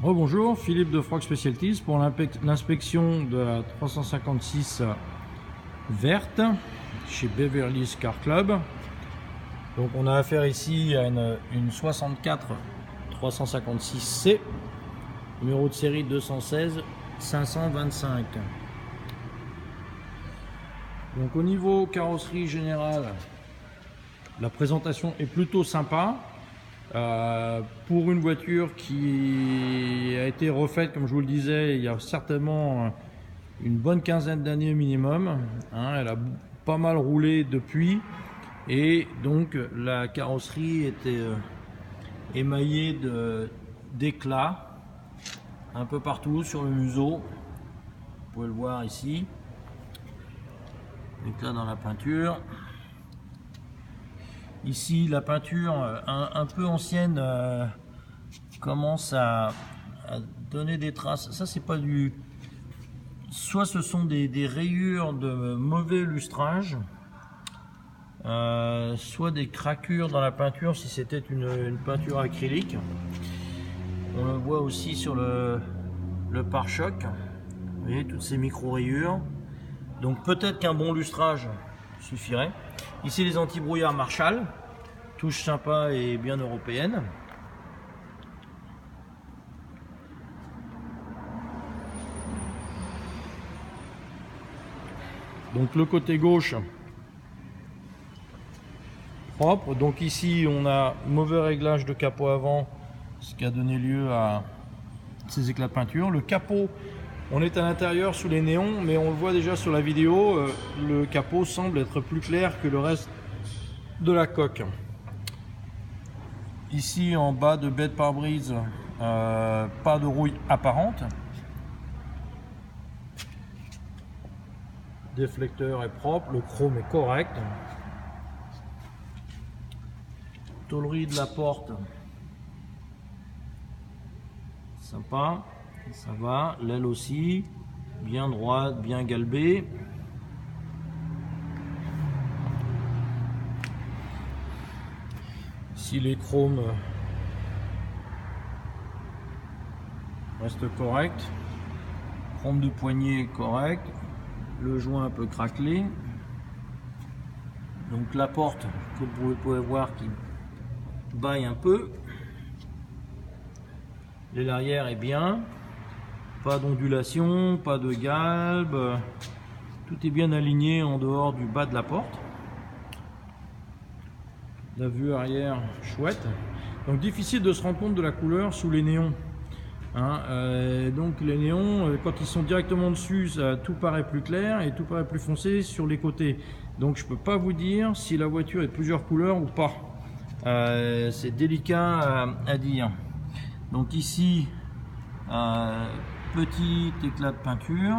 Rebonjour, Philippe de Frog Specialties pour l'inspection de la 356 verte chez Beverly's Car Club. Donc on a affaire ici à une 64 356C, numéro de série 216 525. Donc au niveau carrosserie générale, la présentation est plutôt sympa. Pour une voiture qui a été refaite, comme je vous le disais, il y a certainement une bonne quinzaine d'années minimum, hein, elle a pas mal roulé depuis, et donc la carrosserie était émaillée d'éclats un peu partout sur le museau. Vous pouvez le voir ici, éclats dans la peinture. Ici, la peinture un peu ancienne commence à donner des traces. Ça, c'est pas du... Soit ce sont des rayures de mauvais lustrage, soit des craquures dans la peinture si c'était une peinture acrylique. On le voit aussi sur le pare-choc. Vous voyez, toutes ces micro-rayures. Donc peut-être qu'un bon lustrage suffirait. Ici les anti-brouillard Marshall, touche sympa et bien européenne. Donc le côté gauche propre. Donc ici on a mauvais réglage de capot avant, ce qui a donné lieu à ces éclats de peinture. Le capot, on est à l'intérieur sous les néons, mais on le voit déjà sur la vidéo, le capot semble être plus clair que le reste de la coque. Ici en bas de baie de pare-brise, pas de rouille apparente. Déflecteur est propre, le chrome est correct. Tôlerie de la porte, sympa, ça va. L'aile aussi, bien droite, bien galbée. Ici les chromes restent corrects. Chrome de poignée correct. Le joint un peu craquelé. Donc la porte que vous pouvez voir qui baille un peu. L'aile arrière est bien. Pas d'ondulation, pas de galbe. Tout est bien aligné en dehors du bas de la porte. La vue arrière chouette. Donc difficile de se rendre compte de la couleur sous les néons. Hein, donc les néons, quand ils sont directement dessus, tout paraît plus clair et tout paraît plus foncé sur les côtés. Donc je peux pas vous dire si la voiture est de plusieurs couleurs ou pas. C'est délicat à dire. Donc ici, petit éclat de peinture.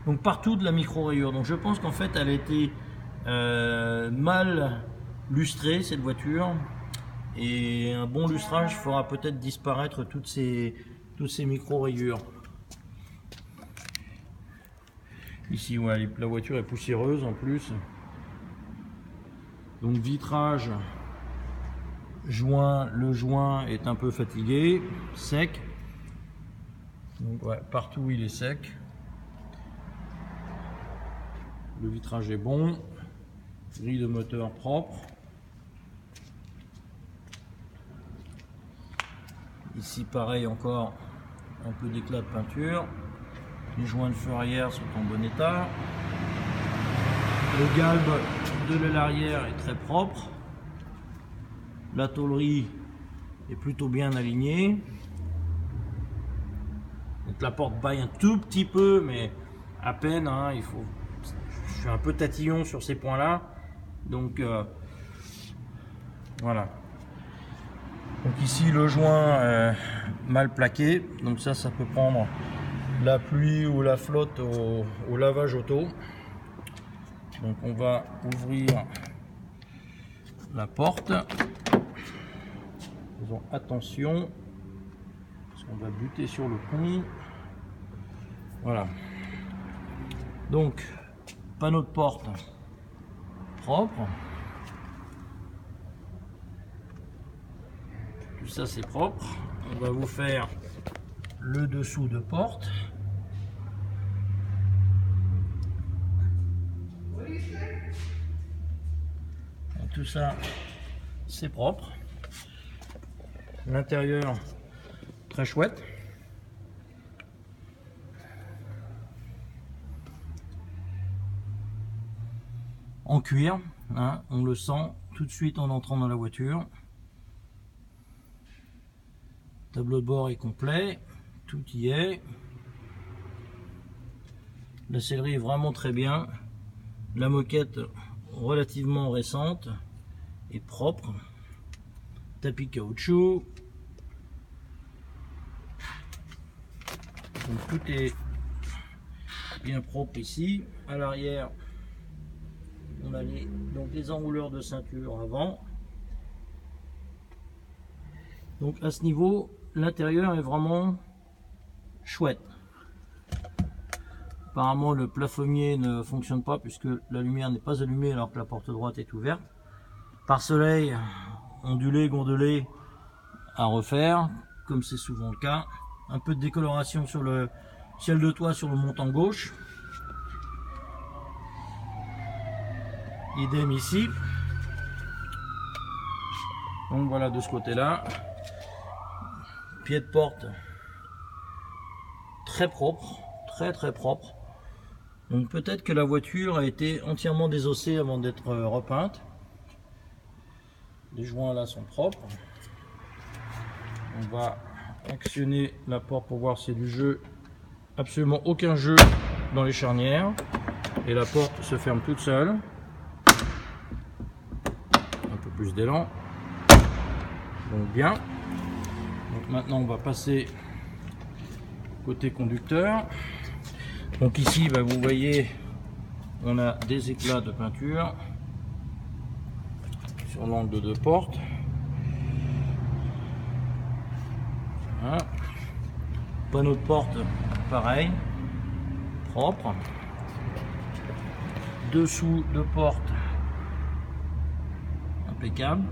Donc partout de la micro rayure. Donc je pense qu'en fait elle a été mal lustrée, cette voiture. Et un bon lustrage fera peut-être disparaître toutes ces micro-rayures. Ici, ouais, la voiture est poussiéreuse en plus. Donc vitrage, le joint est un peu fatigué, sec. Donc ouais, partout il est sec. Le vitrage est bon. Grille de moteur propre. Ici pareil, encore un peu d'éclat de peinture. Les joints de feu arrière sont en bon état. Le galbe de l'aile arrière est très propre. La tôlerie est plutôt bien alignée. Donc la porte baille un tout petit peu, mais à peine, hein, je suis un peu tatillon sur ces points là. Donc voilà. Donc ici le joint mal plaqué, donc ça peut prendre la pluie ou la flotte au lavage auto. Donc on va ouvrir la porte. Faisons attention parce qu'on va buter sur le pont. Voilà. Donc panneau de porte propre. Tout ça c'est propre. on va vous faire le dessous de porte. Et tout ça, c'est propre. L'intérieur, très chouette. En cuir, hein, on le sent tout de suite en entrant dans la voiture. Tableau de bord est complet, tout y est. La sellerie est vraiment très bien. La moquette relativement récente et propre. Tapis caoutchouc. Donc tout est bien propre ici. À l'arrière, on a les enrouleurs de ceinture avant. Donc à ce niveau, l'intérieur est vraiment chouette. Apparemment le plafonnier ne fonctionne pas puisque la lumière n'est pas allumée alors que la porte droite est ouverte. Pare-soleil ondulé, gondolé à refaire, comme c'est souvent le cas. Un peu de décoloration sur le ciel de toit sur le montant gauche. Idem ici. Donc voilà de ce côté-là. Pied de porte très propre, très propre. Donc peut-être que la voiture a été entièrement désossée avant d'être repeinte. Les joints là sont propres. On va actionner la porte pour voir s'il y a du jeu. Absolument aucun jeu dans les charnières. Et la porte se ferme toute seule. Un peu plus d'élan. Donc bien. Donc maintenant on va passer côté conducteur. Donc ici bah, vous voyez on a des éclats de peinture sur l'angle de porte. Voilà. Panneau de porte pareil, propre. Dessous de porte impeccable.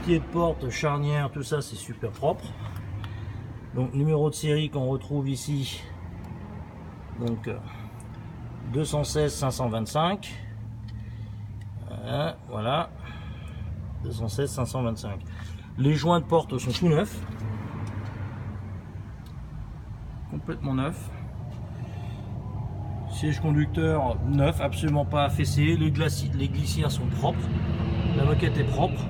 Pied de porte, charnière, tout ça c'est super propre. Donc numéro de série qu'on retrouve ici, donc 216 525. Voilà, 216 525. Les joints de porte sont tout neufs, complètement neufs. Siège conducteur neuf, absolument pas affaissé. Les glissières sont propres, la moquette est propre.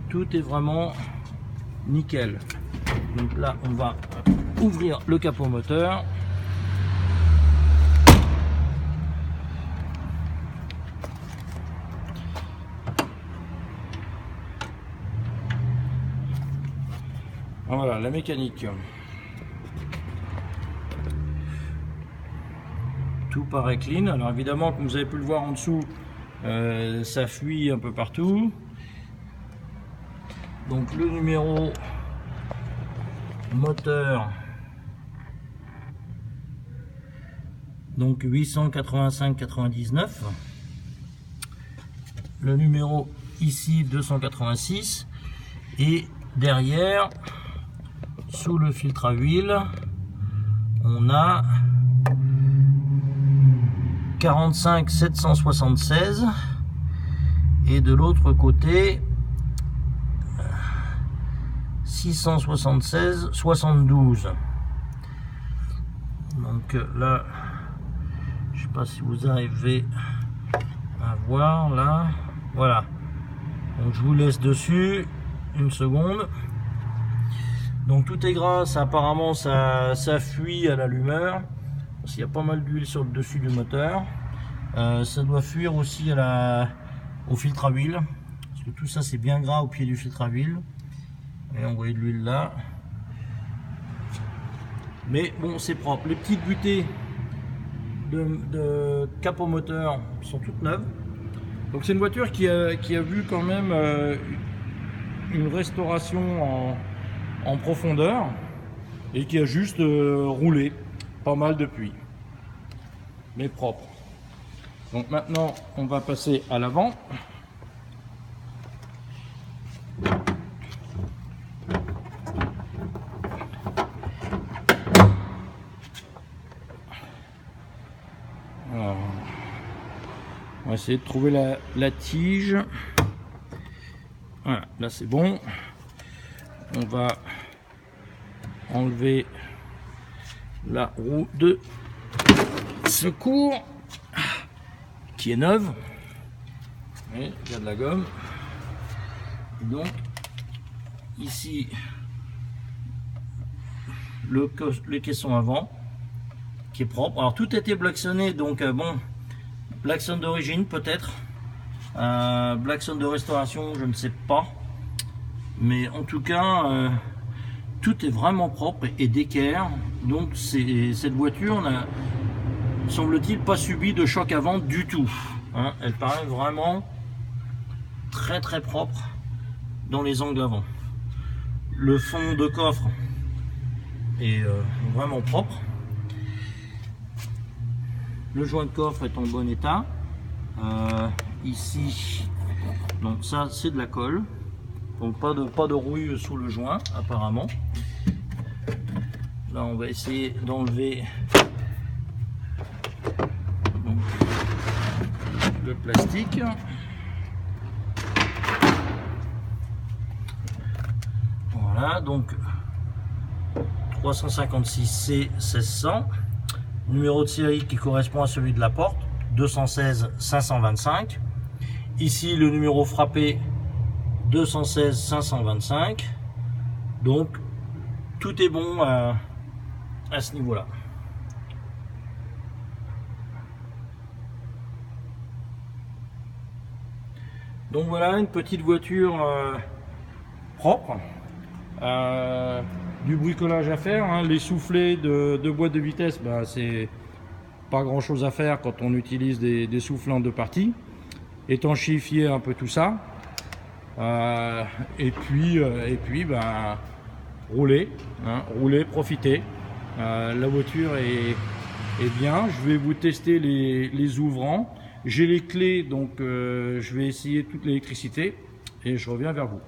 Tout est vraiment nickel. Donc là, on va ouvrir le capot moteur. Voilà la mécanique. Tout paraît clean. Alors évidemment, comme vous avez pu le voir en dessous, ça fuit un peu partout. Donc le numéro moteur, donc 885,99. Le numéro ici 286 et derrière sous le filtre à huile on a 45 776 et de l'autre côté 676 72. Donc là je sais pas si vous arrivez à voir là, voilà. Donc je vous laisse dessus une seconde. Donc tout est gras, ça, apparemment ça fuit à l'allumeur parce qu'il y a pas mal d'huile sur le dessus du moteur. Ça doit fuir aussi au filtre à huile parce que tout ça c'est bien gras au pied du filtre à huile. Et on voit de l'huile là, mais bon c'est propre. Les petites butées de capot moteur sont toutes neuves. Donc c'est une voiture qui a vu quand même une restauration en profondeur et qui a juste roulé pas mal depuis, mais propre. Donc maintenant on va passer à l'avant. va essayer de trouver la tige. Voilà, là c'est bon. On va enlever la roue de secours qui est neuve. Et il y a de la gomme. Et donc ici le caisson avant qui est propre. Alors tout a été blacksonné, donc bon, blackson d'origine peut-être, blackson de restauration je ne sais pas, mais en tout cas tout est vraiment propre et d'équerre. Donc cette voiture n'a, semble-t-il, pas subi de choc avant du tout, hein. Elle paraît vraiment très très propre dans les angles avant. Le fond de coffre est vraiment propre. Le joint de coffre est en bon état. Ici, donc ça c'est de la colle, donc pas de rouille sous le joint apparemment. Là on va essayer d'enlever le plastique. Voilà, donc 356C 1600, numéro de série qui correspond à celui de la porte, 216 525. Ici le numéro frappé 216 525. Donc tout est bon à ce niveau là. Donc voilà une petite voiture propre, du bricolage à faire, hein. Les soufflets de boîte de vitesse, bah, c'est pas grand chose à faire quand on utilise des soufflants de partie. Étanchéifier un peu tout ça, et puis bah, rouler, hein, rouler, profiter. La voiture est bien. Je vais vous tester les ouvrants. J'ai les clés, donc je vais essayer toute l'électricité et je reviens vers vous.